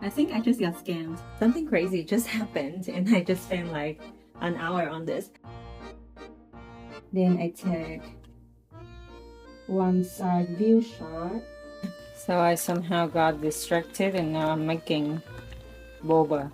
I think I just got scammed. Something crazy just happened and I just spent like an hour on this. Then I took one side view shot. So I somehow got distracted and now I'm making boba.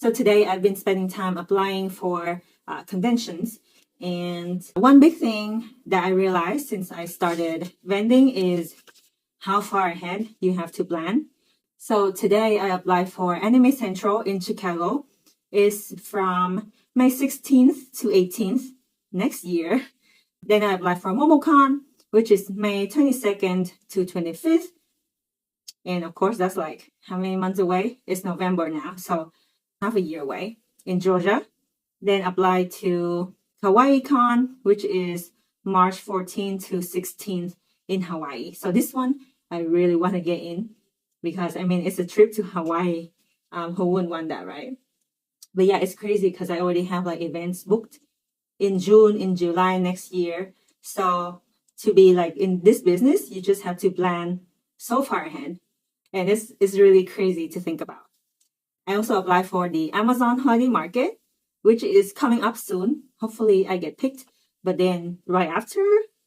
So today I've been spending time applying for conventions. And one big thing that I realized since I started vending is how far ahead you have to plan. So today I applied for Anime Central in Chicago. It's from May 16th to 18th next year. Then I applied for MomoCon, which is May 22nd to 25th. And of course, that's like how many months away? It's November now, so half a year away in Georgia. Then applied to HawaiiCon, which is March 14th to 16th in Hawaii. So this one I really want to get in because I mean it's a trip to Hawaii. Who wouldn't want that, right? But yeah, it's crazy because I already have like events booked in June, in July next year. So to be like in this business, you just have to plan so far ahead. And it's really crazy to think about. I also applied for the Amazon Holiday Market, which is coming up soon. Hopefully I get picked. But then right after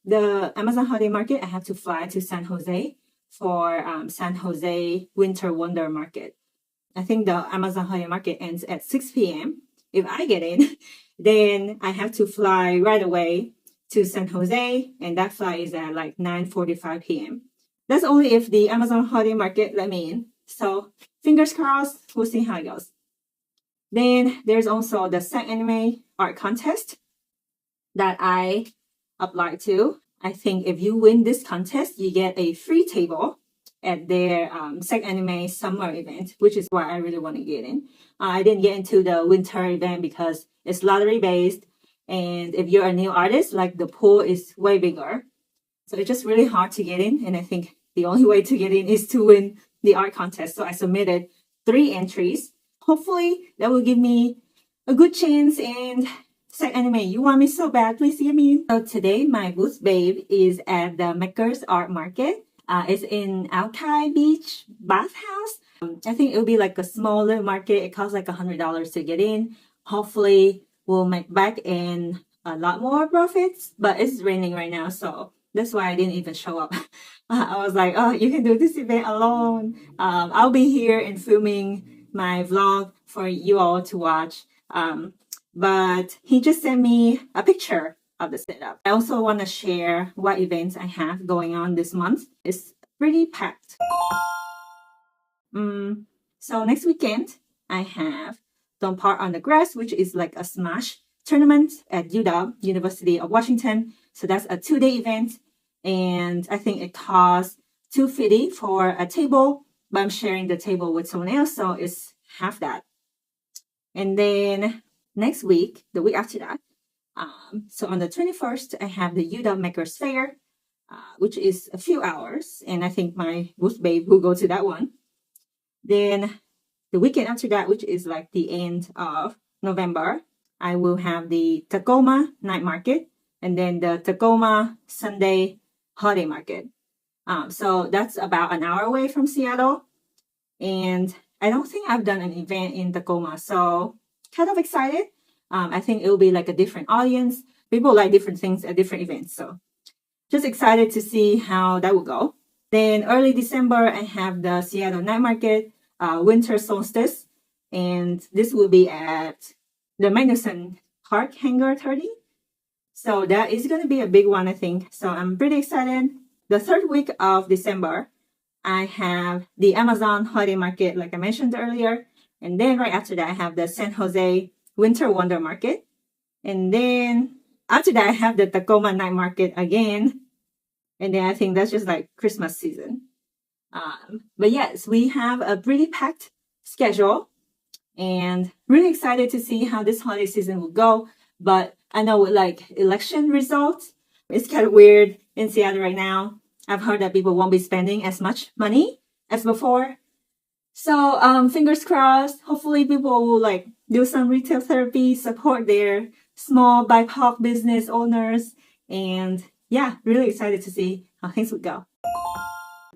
the Amazon Holiday Market, I have to fly to San Jose for San Jose Winter Wonder Market. I think the Amazon Holiday Market ends at 6 p.m. If I get in, then I have to fly right away to San Jose, and that flight is at like 9:45 p.m. That's only if the Amazon Holiday Market let me in. So fingers crossed, we'll see how it goes. Then there's also the SAG Anime Art Contest that I applied to. I think if you win this contest, you get a free table at their SAG Anime Summer event, which is why I really want to get in. I didn't get into the winter event because it's lottery based. And if you're a new artist, like the pool is way bigger. So it's just really hard to get in. And I think the only way to get in is to win the art contest. So I submitted 3 entries. Hopefully that will give me a good chance. And SAG Anime, you want me so bad, please get me in. So today my booth babe is at the Makers Art Market. It's in Alki Beach Bathhouse. I think it'll be like a small little market. It costs like $100 to get in. Hopefully we'll make back and a lot more profits, but it's raining right now, so that's why I didn't even show up. I was like, oh, you can do this event alone. I'll be here and filming my vlog for you all to watch. But he just sent me a picture of the setup. I also want to share what events I have going on this month. It's pretty packed. So next weekend, I have Don't Part on the Grass, which is like a Smash tournament at UW, University of Washington. So that's a 2-day event. And I think it costs $250 for a table, but I'm sharing the table with someone else, so it's half that. And then next week, the week after that, so on the 21st, I have the UW Makers Fair, which is a few hours. And I think my booth babe will go to that one. Then the weekend after that, which is like the end of November, I will have the Tacoma Night Market and then the Tacoma Sunday Holiday Market. So that's about an hour away from Seattle. And I don't think I've done an event in Tacoma, so kind of excited. I think it will be like a different audience. People like different things at different events. So just excited to see how that will go. Then early December, I have the Seattle Night Market, Winter Solstice. And this will be at the Magnuson Park Hangar 30. So that is going to be a big one, I think. So I'm pretty excited. The third week of December, I have the Amazon Holiday Market, like I mentioned earlier. And then right after that, I have the San Jose Winter Wonder Market. And then after that, I have the Tacoma Night Market again. And then I think that's just like Christmas season. But yes, we have a pretty packed schedule. And really excited to see how this holiday season will go. But I know with like election results, it's kind of weird in Seattle right now. I've heard that people won't be spending as much money as before. So fingers crossed, hopefully people will like do some retail therapy, support their small BIPOC business owners. And yeah, really excited to see how things would go.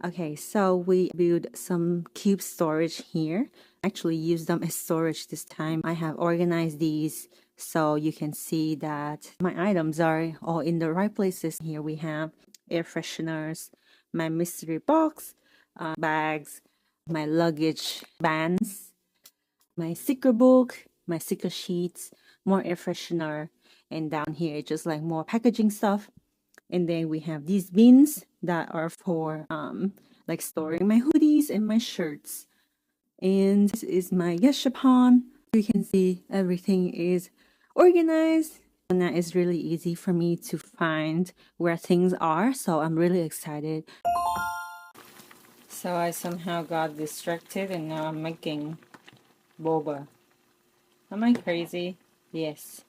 Okay, so we build some cube storage here. Actually use them as storage this time. I have organized these so you can see that my items are all in the right places. Here we have air fresheners, my mystery box, bags, my luggage bands, my sticker book, my sticker sheets, more air freshener, and down here just like more packaging stuff. And then we have these bins that are for like storing my hoodies and my shirts. And this is my Geshapan. You can see everything is organized. And that is really easy for me to find where things are. So I'm really excited. So I somehow got distracted and now I'm making boba. Am I crazy? Yes.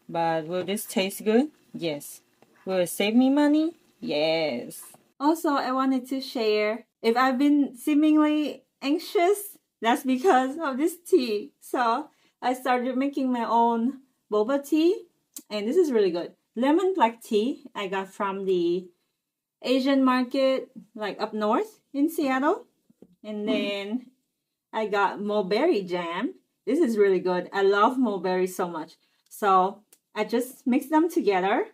But will this taste good? Yes. Will it save me money? Yes. Also, I wanted to share if I've been seemingly anxious, that's because of this tea. So I started making my own boba tea, and this is really good. Lemon black tea I got from the Asian market, like up north in Seattle. And then I got mulberry jam. This is really good. I love mulberry so much. So I just mix them together.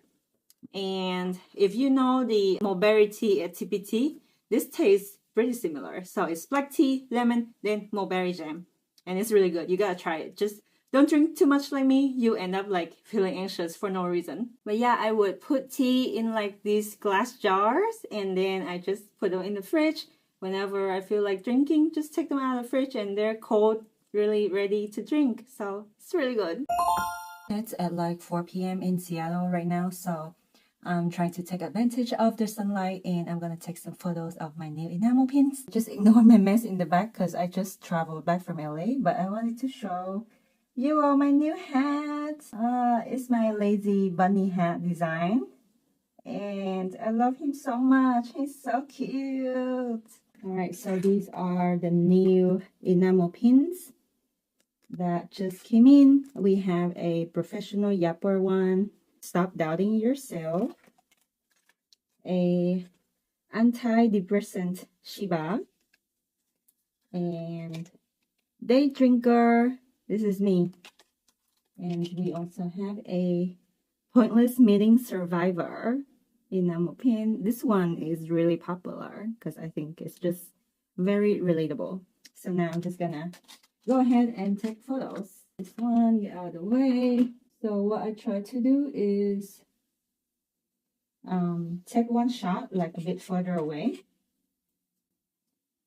And if you know the mulberry tea at TPT, this tastes pretty similar. So it's black tea, lemon, then mulberry jam. And it's really good. You gotta try it. Just don't drink too much like me. You end up like feeling anxious for no reason. But yeah, I would put tea in like these glass jars and then I just put them in the fridge. Whenever I feel like drinking, just take them out of the fridge and they're cold, really ready to drink. So it's really good. It's at like 4 p.m. in Seattle right now, so I'm trying to take advantage of the sunlight and I'm gonna take some photos of my new enamel pins. Just ignore my mess in the back because I just traveled back from LA, but I wanted to show you all my new hat. It's my lazy bunny hat design and I love him so much. He's so cute. Alright, so these are the new enamel pins that just came in. We have a professional yapper one, stop doubting yourself, a antidepressant Shiba, and day drinker. This is me. And we also have a pointless meeting survivor enamel pin. This one is really popular because I think it's just very relatable. So now I'm just gonna go ahead and take photos. This one, get out of the way. So what I try to do is take one shot like a bit further away.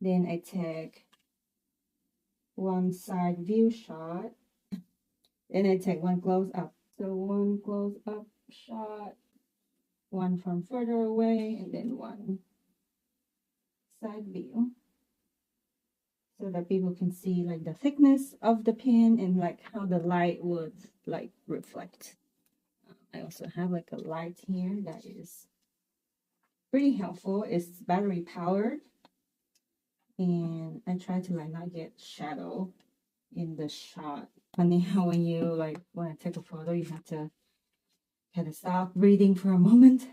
Then I take one side view shot. Then I take one close up. So one close up shot, one from further away, and then one side view. So that people can see like the thickness of the pin and like how the light would like reflect. I also have like a light here that is pretty helpful. It's battery powered. And I try to like not get shadow in the shot. Funny how when you like want to take a photo, you have to kind of stop breathing for a moment.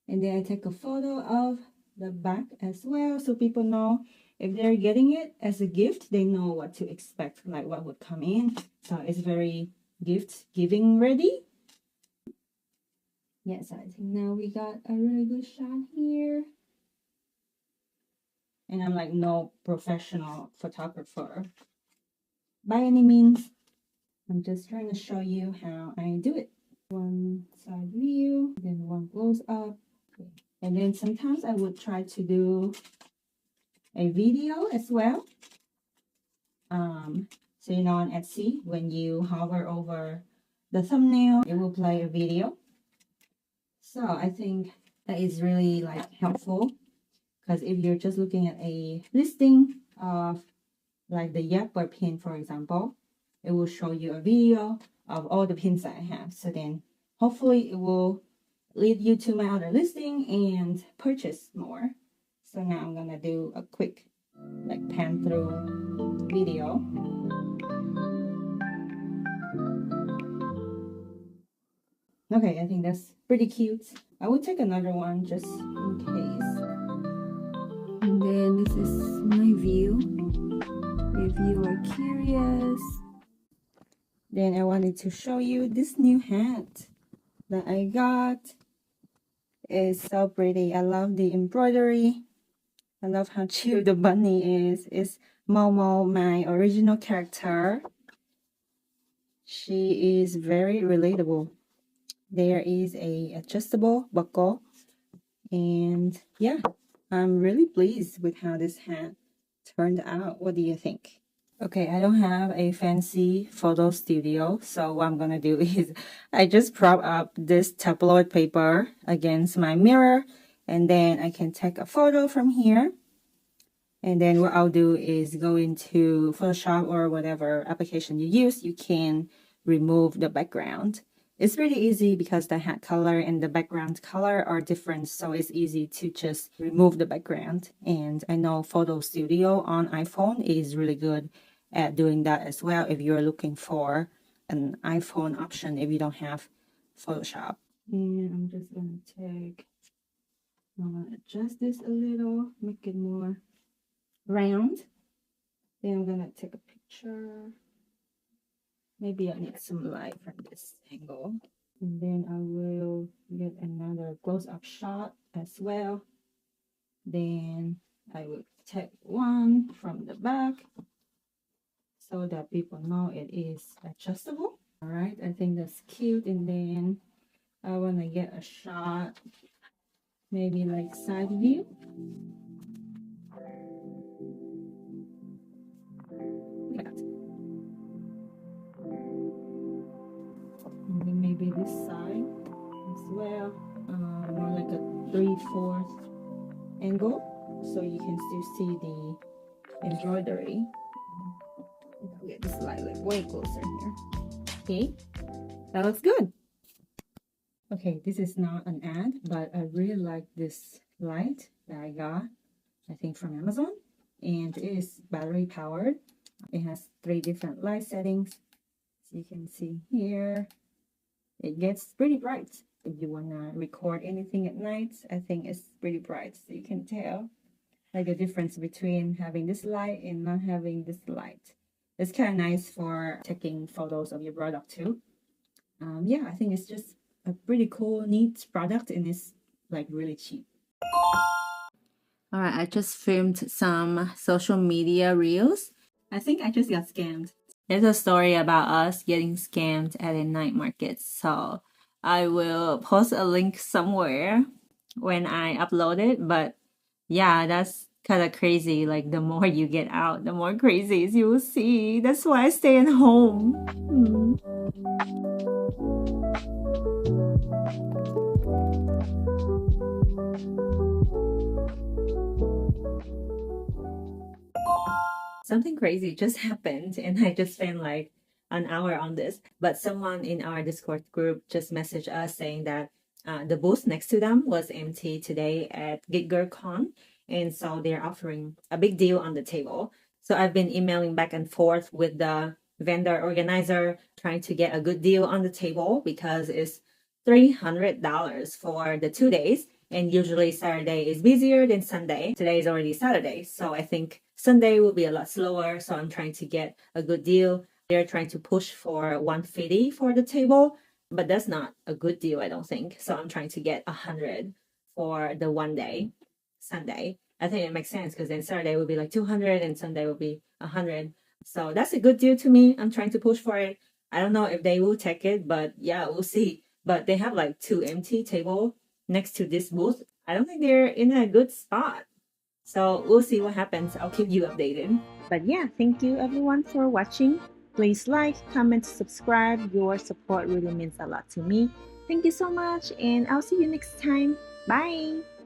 And then I take a photo of the back as well so people know if they're getting it as a gift, they know what to expect, like what would come in. So it's very gift giving ready. Yes, I think now we got a really good shot here. And I'm like no professional photographer by any means. I'm just trying to show you how I do it. One side view, then one close up. And then sometimes I would try to do a video as well. So you know on Etsy, when you hover over the thumbnail, it will play a video. So I think that is really like helpful because if you're just looking at a listing of like the Yapper pin, for example, it will show you a video of all the pins that I have. So then hopefully it will lead you to my other listing and purchase more. So now I'm gonna do a quick like pan through video. Okay, I think that's pretty cute. I will take another one just in case. And then this is my view, if you are curious. Then I wanted to show you this new hat that I got. It's so pretty. I love the embroidery. I love how cute the bunny is. It's Momo, my original character. She is very relatable. There is a adjustable buckle. And yeah, I'm really pleased with how this hat turned out. What do you think? Okay, I don't have a fancy photo studio, so what I'm gonna do is I just prop up this tabloid paper against my mirror, and then I can take a photo from here. And then what I'll do is go into Photoshop or whatever application you use, you can remove the background. It's pretty easy because the hat color and the background color are different, so it's easy to just remove the background. And I know Photo Studio on iPhone is really good at doing that as well if you're looking for an iPhone option if you don't have Photoshop. And I'm just gonna adjust this a little, make it more round. Then I'm gonna take a picture. Maybe I need some light from this angle. And then I will get another close-up shot as well. Then I will take one from the back so that people know it is adjustable. All right, I think that's cute. And then I want to get a shot, maybe like side view. And then maybe this side as well, more like a 3/4 angle, so you can still see the embroidery. I'll get this light like way closer here. Okay, that looks good. Okay, this is not an ad, but I really like this light that I got, I think from Amazon, and it is battery powered. It has 3 different light settings, so you can see here. It gets pretty bright if you want to record anything at night. I think it's pretty bright, so you can tell like the difference between having this light and not having this light. It's kind of nice for taking photos of your product too. Yeah, I think it's just a pretty cool, neat product, and it's like really cheap. All right, I just filmed some social media reels. I think I just got scammed. There's a story about us getting scammed at a night market, so I will post a link somewhere when I upload it. But yeah, that's kind of crazy. Like the more you get out, the more crazies you will see. That's why I stay at home. Something crazy just happened, and I just spent like an hour on this. But someone in our Discord group just messaged us saying that the booth next to them was empty today at GeekGirlCon, and so they're offering a big deal on the table. So I've been emailing back and forth with the vendor organizer, trying to get a good deal on the table because it's $300 for the 2 days. And usually Saturday is busier than Sunday. Today is already Saturday, so I think Sunday will be a lot slower. So I'm trying to get a good deal. They're trying to push for $150 for the table, but that's not a good deal, I don't think. So I'm trying to get $100 for the 1 day, Sunday. I think it makes sense because then Saturday will be like $200 and Sunday will be $100. So that's a good deal to me. I'm trying to push for it. I don't know if they will take it, but yeah, we'll see. But they have like 2 empty tables next to this booth. I don't think they're in a good spot. So we'll see what happens. I'll keep you updated. But yeah, thank you everyone for watching. Please like, comment, subscribe. Your support really means a lot to me. Thank you so much, and I'll see you next time. Bye!